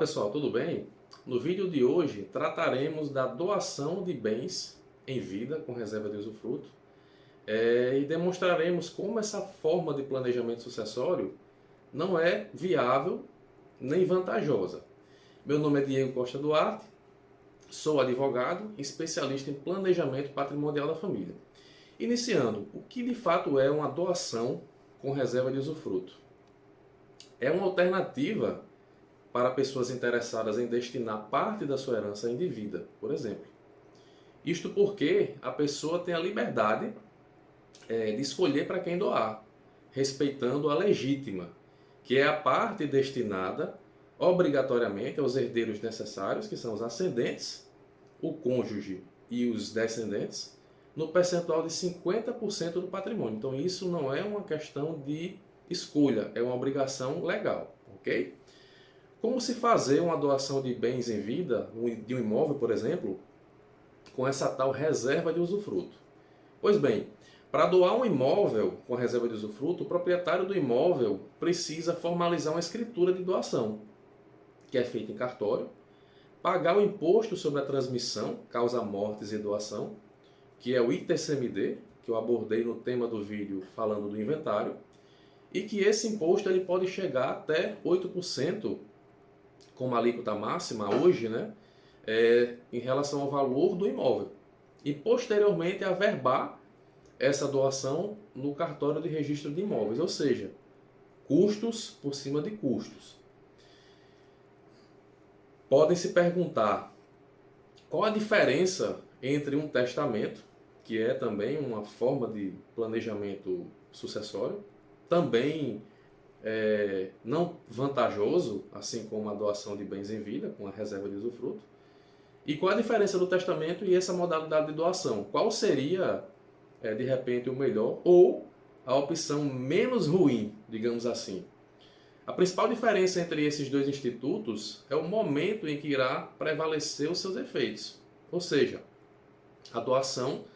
Olá pessoal, tudo bem? No vídeo de hoje trataremos da doação de bens em vida com reserva de usufruto e demonstraremos como essa forma de planejamento sucessório não é viável nem vantajosa. Meu nome é Diego Costa Duarte, sou advogado e especialista em planejamento patrimonial da família. Iniciando, o que de fato é uma doação com reserva de usufruto? É uma alternativa para pessoas interessadas em destinar parte da sua herança indevida, por exemplo. Isto porque a pessoa tem a liberdade de escolher para quem doar, respeitando a legítima, que é a parte destinada obrigatoriamente aos herdeiros necessários, que são os ascendentes, o cônjuge e os descendentes, no percentual de 50% do patrimônio. Então isso não é uma questão de escolha, é uma obrigação legal, ok? Como se fazer uma doação de bens em vida, de um imóvel, por exemplo, com essa tal reserva de usufruto? Pois bem, para doar um imóvel com reserva de usufruto, o proprietário do imóvel precisa formalizar uma escritura de doação, que é feita em cartório, pagar o imposto sobre a transmissão, causa-mortes e doação, que é o ITCMD, que eu abordei no tema do vídeo falando do inventário, e que esse imposto ele pode chegar até 8%, como alíquota máxima hoje, né, em relação ao valor do imóvel. E posteriormente averbar essa doação no cartório de registro de imóveis, ou seja, custos por cima de custos. Podem se perguntar qual a diferença entre um testamento, que é também uma forma de planejamento sucessório, também não vantajoso, assim como a doação de bens em vida, com a reserva de usufruto. E qual a diferença do testamento e essa modalidade de doação? Qual seria, de repente, o melhor ou a opção menos ruim, digamos assim? A principal diferença entre esses dois institutos é o momento em que irá prevalecer os seus efeitos. Ou seja, a doação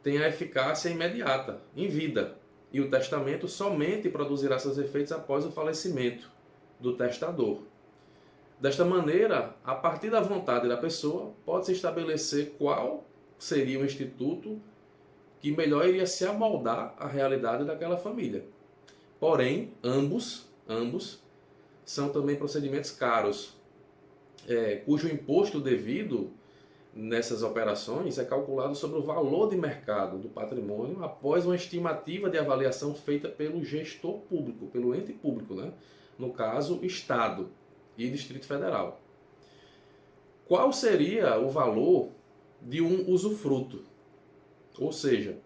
tem a eficácia imediata, em vida, e o testamento somente produzirá seus efeitos após o falecimento do testador. Desta maneira, a partir da vontade da pessoa, pode-se estabelecer qual seria o instituto que melhor iria se amoldar à realidade daquela família. Porém, ambos são também procedimentos caros, cujo imposto devido nessas operações é calculado sobre o valor de mercado do patrimônio após uma estimativa de avaliação feita pelo gestor público, pelo ente público, né? No caso, Estado e Distrito Federal. Qual seria o valor de um usufruto? Ou seja,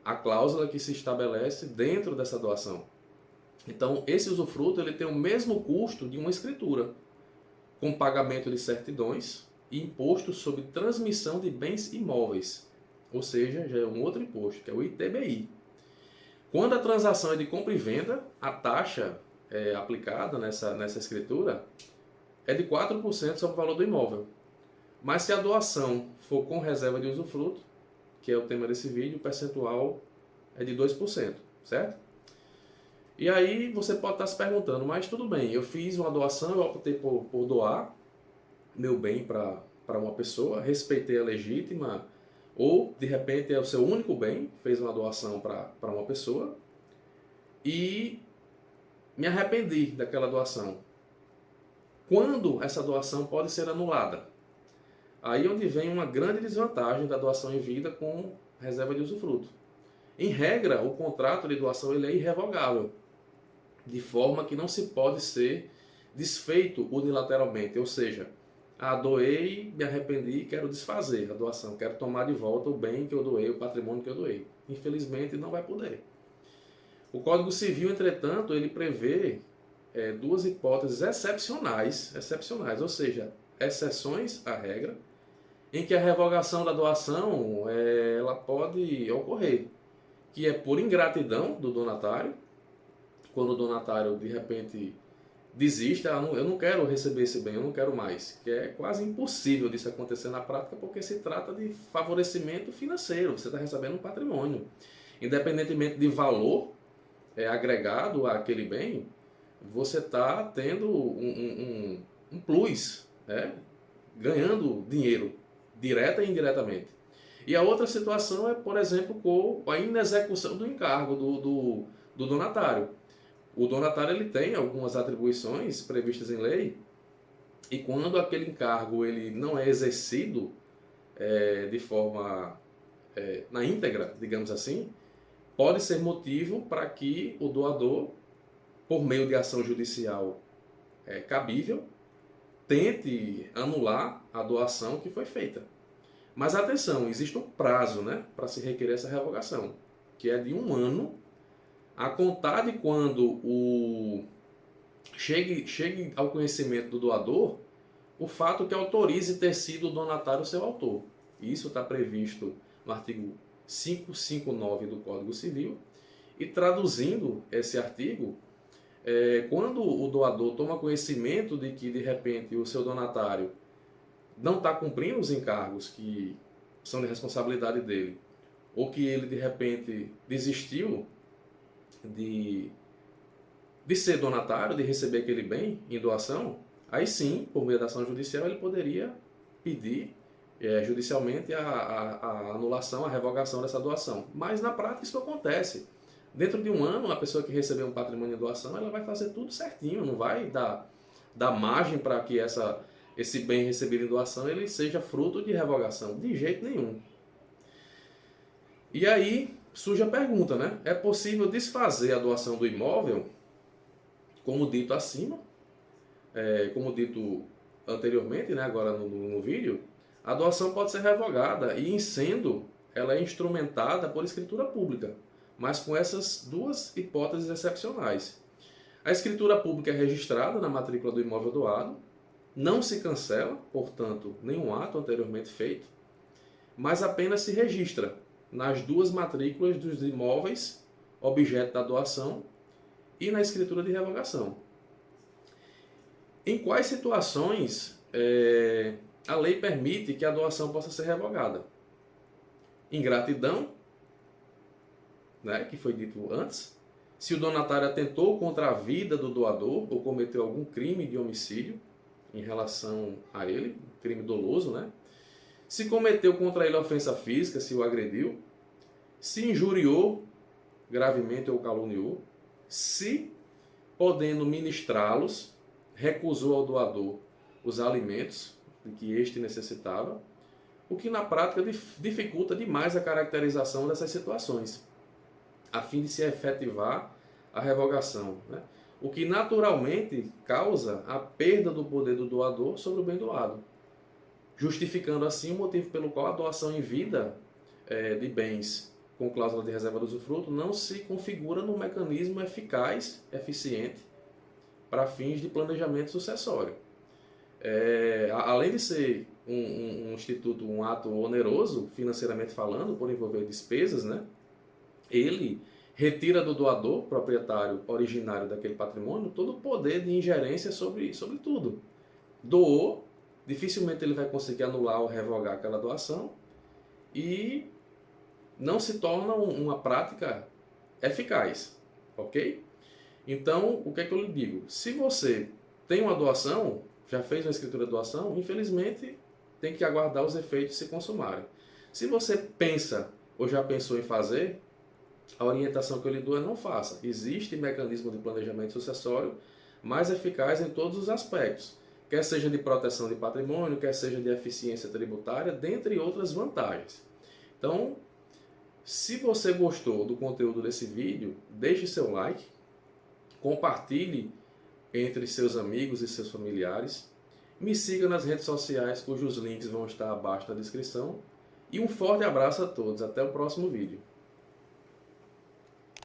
a cláusula que se estabelece dentro dessa doação. Então, esse usufruto ele tem o mesmo custo de uma escritura, com pagamento de certidões e imposto sobre transmissão de bens imóveis, ou seja, já é um outro imposto, que é o ITBI. Quando a transação é de compra e venda, a taxa aplicada nessa escritura é de 4% sobre o valor do imóvel. Mas se a doação for com reserva de usufruto, que é o tema desse vídeo, o percentual é de 2%, certo? E aí você pode estar se perguntando, mas tudo bem, eu fiz uma doação, eu optei por doar meu bem para uma pessoa, respeitei a legítima, ou de repente é o seu único bem, fez uma doação para uma pessoa, e me arrependi daquela doação. Quando essa doação pode ser anulada? Aí onde vem uma grande desvantagem da doação em vida com reserva de usufruto. Em regra, o contrato de doação ele é irrevogável, de forma que não se pode ser desfeito unilateralmente, ou seja, doei, me arrependi, quero desfazer a doação, quero tomar de volta o bem que eu doei, o patrimônio que eu doei. Infelizmente não vai poder. O Código Civil, entretanto, ele prevê duas hipóteses excepcionais, ou seja, exceções à regra, em que a revogação da doação ela pode ocorrer, que é por ingratidão do donatário, quando o donatário de repente desiste, eu não quero receber esse bem, eu não quero mais, que é quase impossível disso acontecer na prática, porque se trata de favorecimento financeiro, você está recebendo um patrimônio, independentemente de valor agregado àquele bem, você está tendo um plus, né? Ganhando dinheiro, direta e indiretamente. E a outra situação é, por exemplo, com a inexecução do encargo do donatário. O donatário ele tem algumas atribuições previstas em lei, e quando aquele encargo ele não é exercido de forma na íntegra, digamos assim, pode ser motivo para que o doador, por meio de ação judicial cabível, tente anular a doação que foi feita. Mas atenção, existe um prazo, né, para se requerer essa revogação, que é de 1 ano, a contar de quando chegue ao conhecimento do doador o fato que autorize ter sido o donatário seu autor. Isso está previsto no artigo 559 do Código Civil. E traduzindo esse artigo, quando o doador toma conhecimento de que, de repente, o seu donatário não está cumprindo os encargos que são de responsabilidade dele, ou que ele, de repente, desistiu de ser donatário, de receber aquele bem em doação, aí sim, por meio da ação judicial, ele poderia pedir judicialmente a anulação, a revogação dessa doação. Mas na prática isso acontece. Dentro de 1 ano, a pessoa que recebeu um patrimônio em doação, ela vai fazer tudo certinho, não vai dar margem para que esse bem recebido em doação ele seja fruto de revogação, de jeito nenhum. E aí surge a pergunta, né? É possível desfazer a doação do imóvel, como dito acima, como dito anteriormente, né? Agora no vídeo, a doação pode ser revogada e, em sendo, ela é instrumentada por escritura pública, mas com essas duas hipóteses excepcionais. A escritura pública é registrada na matrícula do imóvel doado, não se cancela, portanto, nenhum ato anteriormente feito, mas apenas se registra nas duas matrículas dos imóveis objeto da doação e na escritura de revogação. Em quais situações a lei permite que a doação possa ser revogada? Ingratidão, né, que foi dito antes, se o donatário atentou contra a vida do doador ou cometeu algum crime de homicídio em relação a ele, crime doloso, né? Se cometeu contra ele ofensa física, se o agrediu, se injuriou gravemente ou caluniou, se, podendo ministrá-los, recusou ao doador os alimentos de que este necessitava, o que na prática dificulta demais a caracterização dessas situações, a fim de se efetivar a revogação, né? O que naturalmente causa a perda do poder do doador sobre o bem doado, justificando assim o motivo pelo qual a doação em vida de bens com cláusula de reserva do usufruto não se configura num mecanismo eficaz, eficiente, para fins de planejamento sucessório. Além de ser um instituto, um ato oneroso, financeiramente falando, por envolver despesas, né? Ele retira do doador, proprietário originário daquele patrimônio, todo o poder de ingerência sobre tudo. Doou, dificilmente ele vai conseguir anular ou revogar aquela doação e não se torna uma prática eficaz, ok? Então, o que é que eu lhe digo? Se você tem uma doação, já fez uma escritura de doação, infelizmente tem que aguardar os efeitos se consumarem. Se você pensa ou já pensou em fazer, a orientação que eu lhe dou é não faça. Existe mecanismo de planejamento sucessório mais eficaz em todos os aspectos, quer seja de proteção de patrimônio, quer seja de eficiência tributária, dentre outras vantagens. Então, se você gostou do conteúdo desse vídeo, deixe seu like, compartilhe entre seus amigos e seus familiares, me siga nas redes sociais, cujos links vão estar abaixo na descrição, e um forte abraço a todos. Até o próximo vídeo.